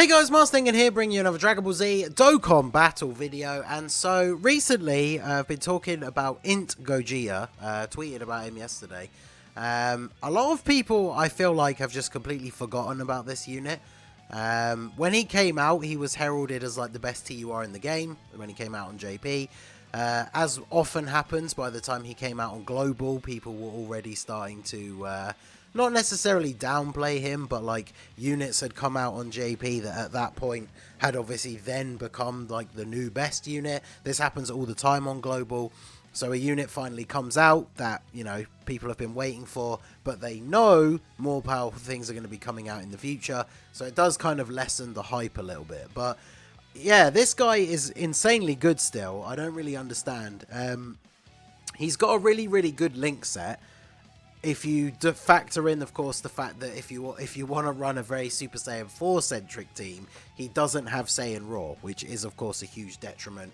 Hey guys, Marstingan here, bringing you another Dragon Ball Z Dokkan battle video. And so recently, I've been talking about INT Gogeta, tweeted about him yesterday. A lot of people, I feel like, have just completely forgotten about this unit. When he came out, he was heralded as like the best TUR in the game when he came out on JP. As often happens, by the time he came out on Global, people were already starting to not necessarily downplay him, but like units had come out on JP that at that point had obviously then become like the new best unit. This happens all the time on Global. So a unit finally comes out that, you know, people have been waiting for, but they know more powerful things are going to be coming out in the future. So it does kind of lessen the hype a little bit. But yeah, this guy is insanely good still. I don't really understand. He's got a really, really good link set. If you factor in, of course, the fact that if you want to run a very Super Saiyan 4 centric team, he doesn't have Saiyan Raw, which is of course a huge detriment.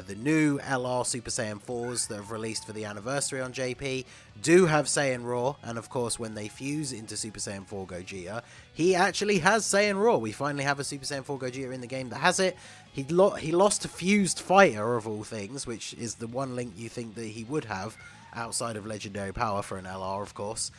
The new LR Super Saiyan 4s that have released for the anniversary on JP do have Saiyan Raw, and of course when they fuse into Super Saiyan 4 Gogeta, he actually has Saiyan Raw. We finally have a Super Saiyan 4 Gogeta in the game that has it. He lost to Fused Fighter of all things, which is the one link you think that he would have outside of legendary power for an LR, of course.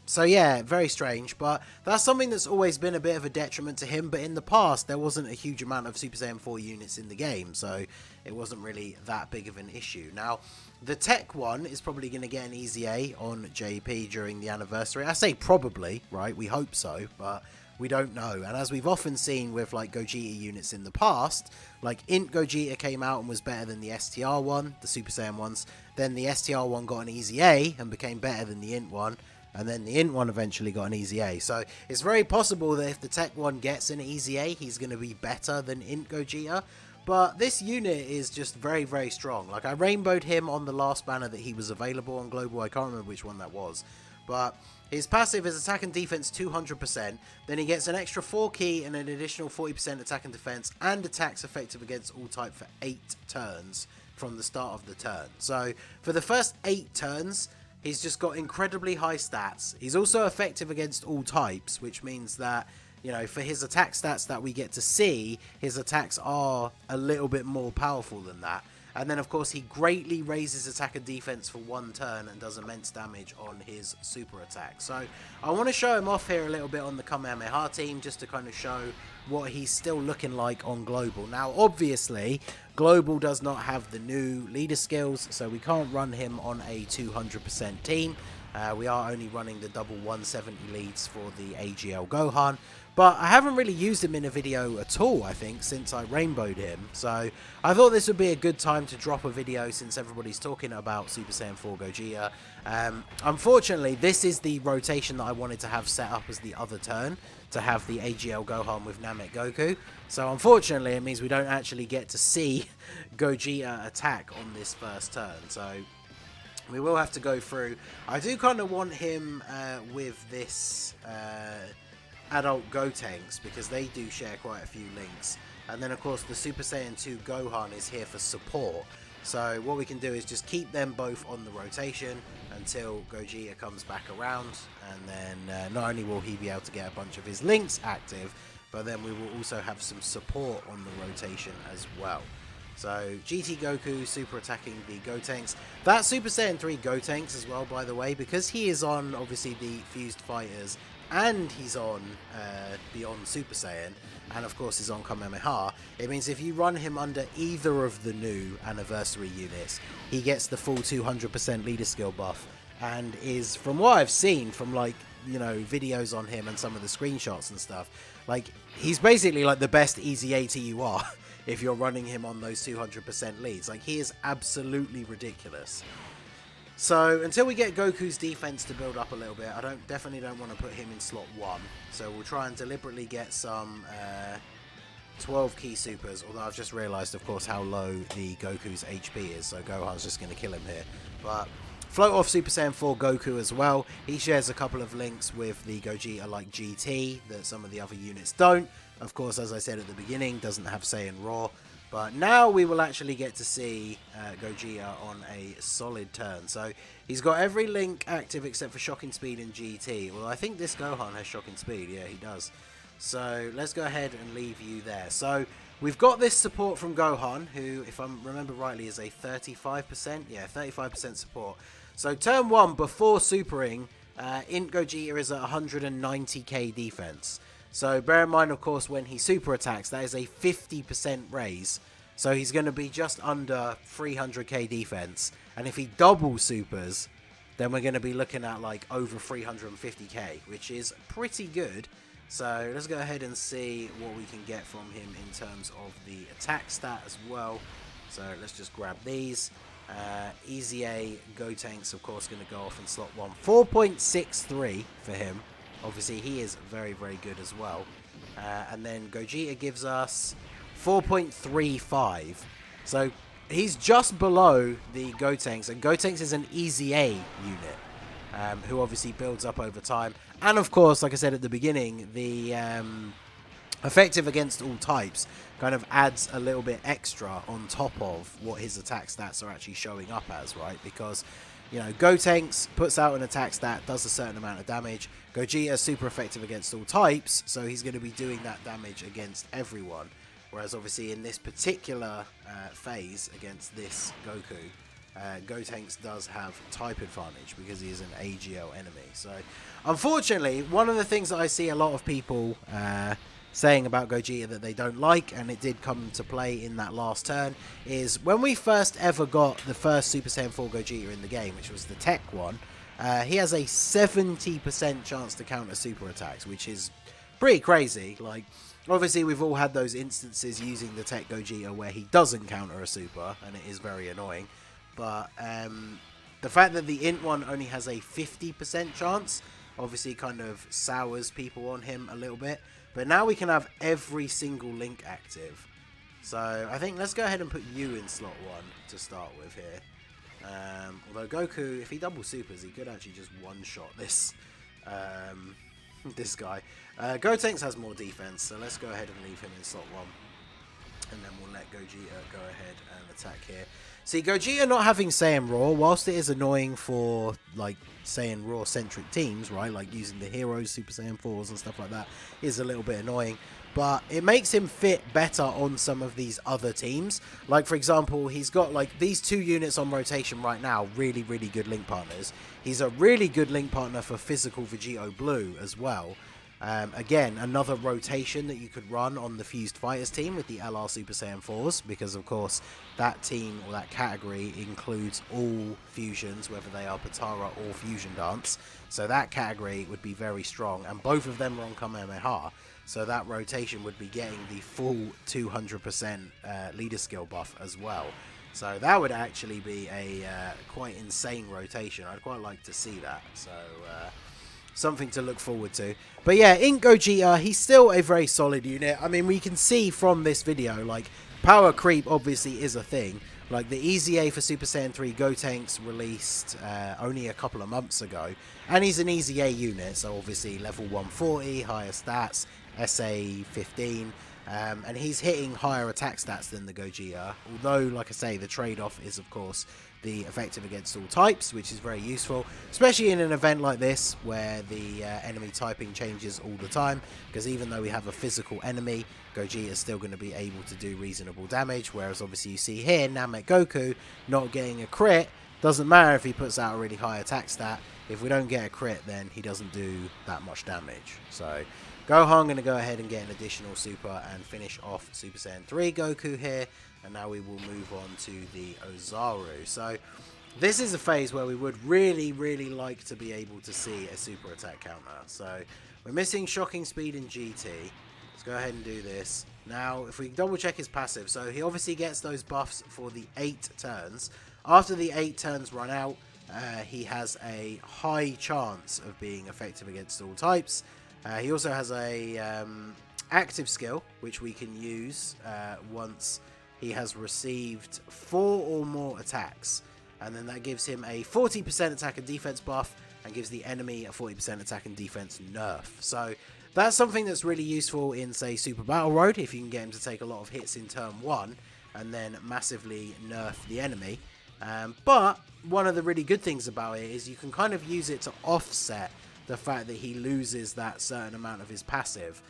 So yeah, very strange, but that's something that's always been a bit of a detriment to him. But in the past, there wasn't a huge amount of Super Saiyan 4 units in the game, so it wasn't really that big of an issue. Now, the tech one is probably going to get an easy A on JP during the anniversary. I say probably, right? We hope so, but we don't know. And as we've often seen with like Gogeta units in the past, like INT Gogeta came out and was better than the STR one, the Super Saiyan ones. Then the STR one got an easy A and became better than the INT one. And then the INT one eventually got an easy A. So it's very possible that if the tech one gets an easy A, he's going to be better than INT Gogeta. But this unit is just very, very strong. Like, I rainbowed him on the last banner that he was available on Global. I can't remember which one that was. But his passive is attack and defense 200%. Then he gets an extra 4 key and an additional 40% attack and defense. And attacks effective against all type for 8 turns from the start of the turn. So for the first 8 turns, he's just got incredibly high stats. He's also effective against all types, which means that, you know, for his attack stats that we get to see, his attacks are a little bit more powerful than that. And then, of course, he greatly raises attack and defense for 1 turn and does immense damage on his super attack. So I want to show him off here a little bit on the Kamehameha team, just to kind of show what he's still looking like on Global. Now, obviously, Global does not have the new leader skills, so we can't run him on a 200% team. We are only running the double 170 leads for the AGL Gohan. But I haven't really used him in a video at all, I think, since I rainbowed him. So I thought this would be a good time to drop a video since everybody's talking about Super Saiyan 4 Gogeta. Unfortunately, this is the rotation that I wanted to have set up as the other turn, to have the AGL Gohan with Namek Goku. So unfortunately, it means we don't actually get to see Gogeta attack on this first turn. So we will have to go through. I do kind of want him with this adult Gotenks, because they do share quite a few links. And then of course the Super Saiyan 2 Gohan is here for support. So what we can do is just keep them both on the rotation until Gogeta comes back around, and then not only will he be able to get a bunch of his links active, but then we will also have some support on the rotation as well. So GT Goku super attacking the Gotenks. That Super Saiyan 3 Gotenks as well, by the way, because he is on obviously the Fused Fighters and he's on Beyond Super Saiyan, and of course he's on Kamehameha. It means if you run him under either of the new anniversary units, he gets the full 200% leader skill buff, and is, from what I've seen from, like, you know, videos on him and some of the screenshots and stuff, like, he's basically like the best easy ATUR if you're running him on those 200% leads. Like, he is absolutely ridiculous. So until we get Goku's defense to build up a little bit, I definitely don't want to put him in slot 1. So we'll try and deliberately get some 12 key supers, although I've just realised, of course, how low the Goku's HP is, so Gohan's just going to kill him here. But float off Super Saiyan 4 Goku as well. He shares a couple of links with the Gogeta like GT that some of the other units don't. Of course, as I said at the beginning, doesn't have Saiyan Raw. But now we will actually get to see Gogeta on a solid turn. So he's got every link active except for Shocking Speed and GT. Well, I think this Gohan has Shocking Speed. Yeah, he does. So let's go ahead and leave you there. So we've got this support from Gohan, who, if I remember rightly, is a 35%. Yeah, 35% support. So turn 1, before supering, INT Gogeta is at 190k defense. So bear in mind, of course, when he super attacks, that is a 50% raise. So he's going to be just under 300k defense. And if he double supers, then we're going to be looking at like over 350k, which is pretty good. So let's go ahead and see what we can get from him in terms of the attack stat as well. So let's just grab these. Easy A Gotenks, of course, going to go off in slot 1. 4.63 for him. Obviously, he is very, very good as well. And then Gogeta gives us 4.35. So he's just below the Gotenks. And Gotenks is an Easy A unit, who obviously builds up over time. And of course, like I said at the beginning, the effective against all types kind of adds a little bit extra on top of what his attack stats are actually showing up as, right? Because, you know, Gotenks puts out an attack stat, does a certain amount of damage. Gogeta is super effective against all types, so he's going to be doing that damage against everyone. Whereas obviously in this particular phase against this Goku, Gotenks does have type advantage because he is an AGL enemy. So unfortunately, one of the things that I see a lot of people saying about Gogeta that they don't like, and it did come into play in that last turn, is when we first ever got the first Super Saiyan 4 Gogeta in the game, which was the tech one, he has a 70% chance to counter super attacks, which is pretty crazy. Like, obviously we've all had those instances using the tech Gogeta where he doesn't counter a super, and it is very annoying. But the fact that the INT one only has a 50% chance obviously kind of sours people on him a little bit. But now we can have every single link active. So I think let's go ahead and put you in slot 1 to start with here. Although Goku, if he double supers, he could actually just one-shot this this guy. Gotenks has more defense, so let's go ahead and leave him in slot 1. And then we'll let Gogeta go ahead and attack here. See, Gogeta not having Saiyan Raw, whilst it is annoying for, like, Saiyan Raw-centric teams, right, like using the heroes, Super Saiyan 4s and stuff like that, is a little bit annoying. But it makes him fit better on some of these other teams. Like, for example, he's got, like, these 2 units on rotation right now, really, really good link partners. He's a really good link partner for physical Vegito Blue as well. Again, another rotation that you could run on the Fused Fighters team with the LR Super Saiyan 4s, because of course that team or that category includes all fusions, whether they are Patara or Fusion Dance. So that category would be very strong, and both of them are on Kamehameha. So that rotation would be getting the full 200% leader skill buff as well. So that would actually be a quite insane rotation. I'd quite like to see that. So something to look forward to. But yeah, INT Gogeta, he's still a very solid unit. I mean, we can see from this video, like, power creep obviously is a thing. Like, the Easy A for Super Saiyan 3 Gotenks released only a couple of months ago. And he's an Easy A unit, so obviously level 140, higher stats, SA 15. And he's hitting higher attack stats than the Gogeta. Although, like I say, the trade-off is, of course, the effective against all types, which is very useful, especially in an event like this where the enemy typing changes all the time, because even though we have a physical enemy, Gogeta is still going to be able to do reasonable damage, whereas obviously you see here, Namek Goku not getting a crit. Doesn't matter if he puts out a really high attack stat. If we don't get a crit, then he doesn't do that much damage. So Gohan going to go ahead and get an additional super and finish off Super Saiyan 3 Goku here. And now we will move on to the Ozaru. So this is a phase where we would really, really like to be able to see a super attack counter. So we're missing shocking speed in GT. Let's go ahead and do this. Now, if we double check his passive, so he obviously gets those buffs for the 8 turns. After the 8 turns run out, he has a high chance of being effective against all types. He also has a active skill, which we can use once he has received 4 or more attacks. And then that gives him a 40% attack and defense buff and gives the enemy a 40% attack and defense nerf. So that's something that's really useful in, say, Super Battle Road, if you can get him to take a lot of hits in turn 1 and then massively nerf the enemy. But one of the really good things about it is you can kind of use it to offset the fact that he loses that certain amount of his passive.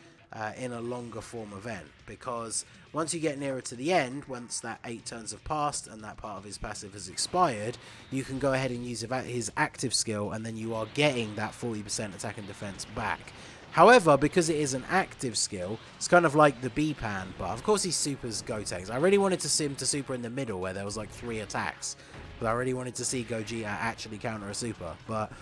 in a longer form event, because once you get nearer to the end, once that 8 turns have passed and that part of his passive has expired, you can go ahead and use his active skill, and then you are getting that 40% attack and defense back. However, because it is an active skill, it's kind of like the B-Pan, but of course he supers Gotenks. I really wanted to see him to super in the middle where there was like 3 attacks, but I really wanted to see Gogeta actually counter a super. But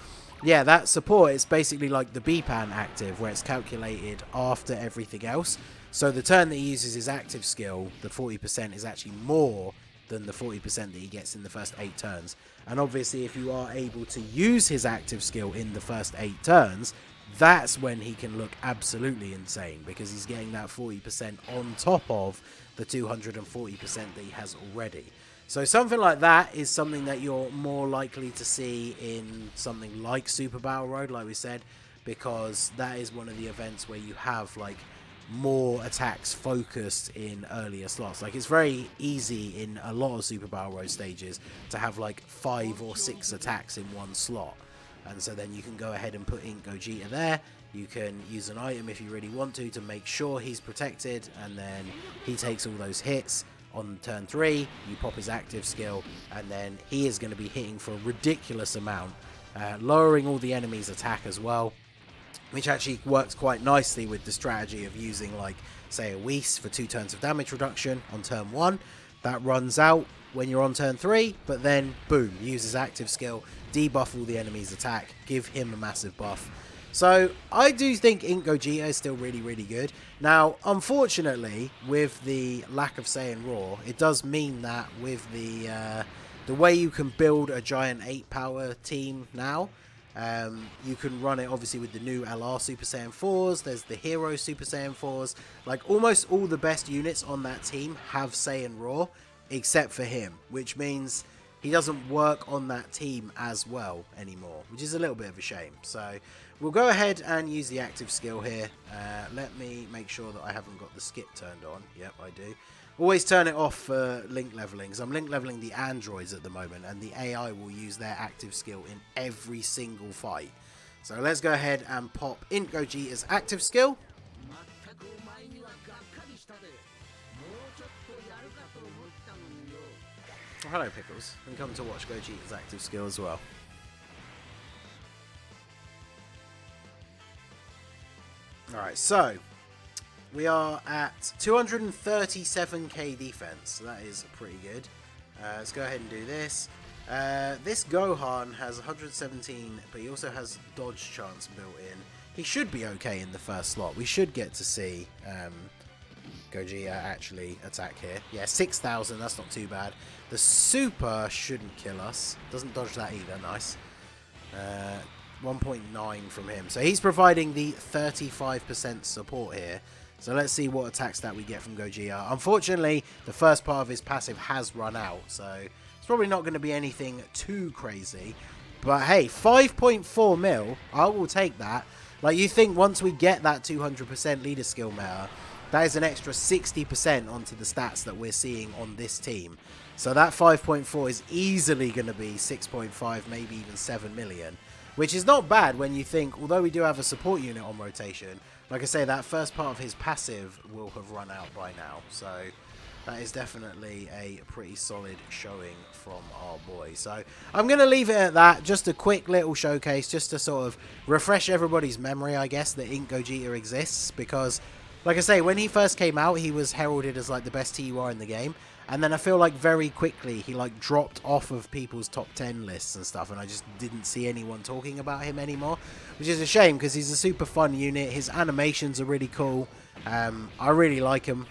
yeah, that support is basically like the B-Pan active, where it's calculated after everything else. So the turn that he uses his active skill, the 40% is actually more than the 40% that he gets in the first 8 turns. And obviously if you are able to use his active skill in the first 8 turns, that's when he can look absolutely insane, because he's getting that 40% on top of the 240% that he has already. So something like that is something that you're more likely to see in something like Super Battle Road, like we said, because that is one of the events where you have like more attacks focused in earlier slots. Like, it's very easy in a lot of Super Battle Road stages to have like 5 or 6 attacks in one slot. And so then you can go ahead and put INT Gogeta there. You can use an item if you really want to make sure he's protected, and then he takes all those hits. On turn 3, you pop his active skill, and then he is going to be hitting for a ridiculous amount, lowering all the enemy's attack as well, which actually works quite nicely with the strategy of using, like, say, a Whis for 2 turns of damage reduction on turn 1. That runs out when you're on turn 3, but then, boom, use his active skill, debuff all the enemy's attack, give him a massive buff. So I do think INT Gogeta is still really, really good. Now, unfortunately, with the lack of Saiyan Raw, it does mean that with the way you can build a giant 8-power team now, you can run it obviously with the new LR Super Saiyan 4s, there's the Hero Super Saiyan 4s, like almost all the best units on that team have Saiyan Raw, except for him, which means he doesn't work on that team as well anymore, which is a little bit of a shame. So we'll go ahead and use the active skill here. Let me make sure that I haven't got the skip turned on. Yep, I do. Always turn it off for link leveling, because I'm link leveling the androids at the moment, and the AI will use their active skill in every single fight. So let's go ahead and pop INT Gogeta's active skill. Oh, hello, Pickles. And come to watch Gogeta's active skill as well. Alright, so we are at 237k defense, so that is pretty good. Let's go ahead and do this. This Gohan has 117, but he also has dodge chance built in. He should be okay in the first slot. We should get to see Gogeta actually attack here. Yeah, 6,000, that's not too bad. The super shouldn't kill us. Doesn't dodge that either, nice. 1.9 from him. So he's providing the 35% support here. So let's see what attacks that we get from Gogeta. Unfortunately, the first part of his passive has run out, so it's probably not going to be anything too crazy. But hey, 5.4 mil, I will take that. Like, you think once we get that 200% leader skill meta, that is an extra 60% onto the stats that we're seeing on this team. So that 5.4 is easily going to be 6.5, maybe even 7 million. Which is not bad when you think, although we do have a support unit on rotation, like I say, that first part of his passive will have run out by now. So that is definitely a pretty solid showing from our boy. So I'm going to leave it at that. Just a quick little showcase, just to sort of refresh everybody's memory, I guess, that INT Gogeta exists. Because, like I say, when he first came out, he was heralded as like the best TUR in the game. And then I feel like very quickly he like dropped off of people's top 10 lists and stuff, and I just didn't see anyone talking about him anymore, which is a shame because he's a super fun unit. His animations are really cool. I really like him.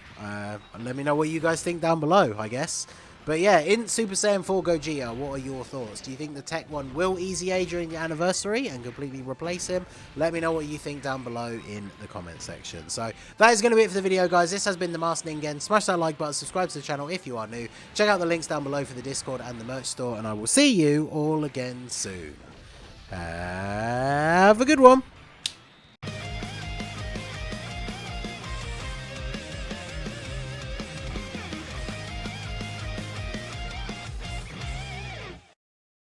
Let me know what you guys think down below, I guess. But yeah, in Super Saiyan 4 Gogeta, what are your thoughts? Do you think the Tech 1 will easy A during the anniversary and completely replace him? Let me know what you think down below in the comment section. So that is going to be it for the video, guys. This has been the Master Ningen. Smash that like button, subscribe to the channel if you are new. Check out the links down below for the Discord and the merch store, and I will see you all again soon. Have a good one.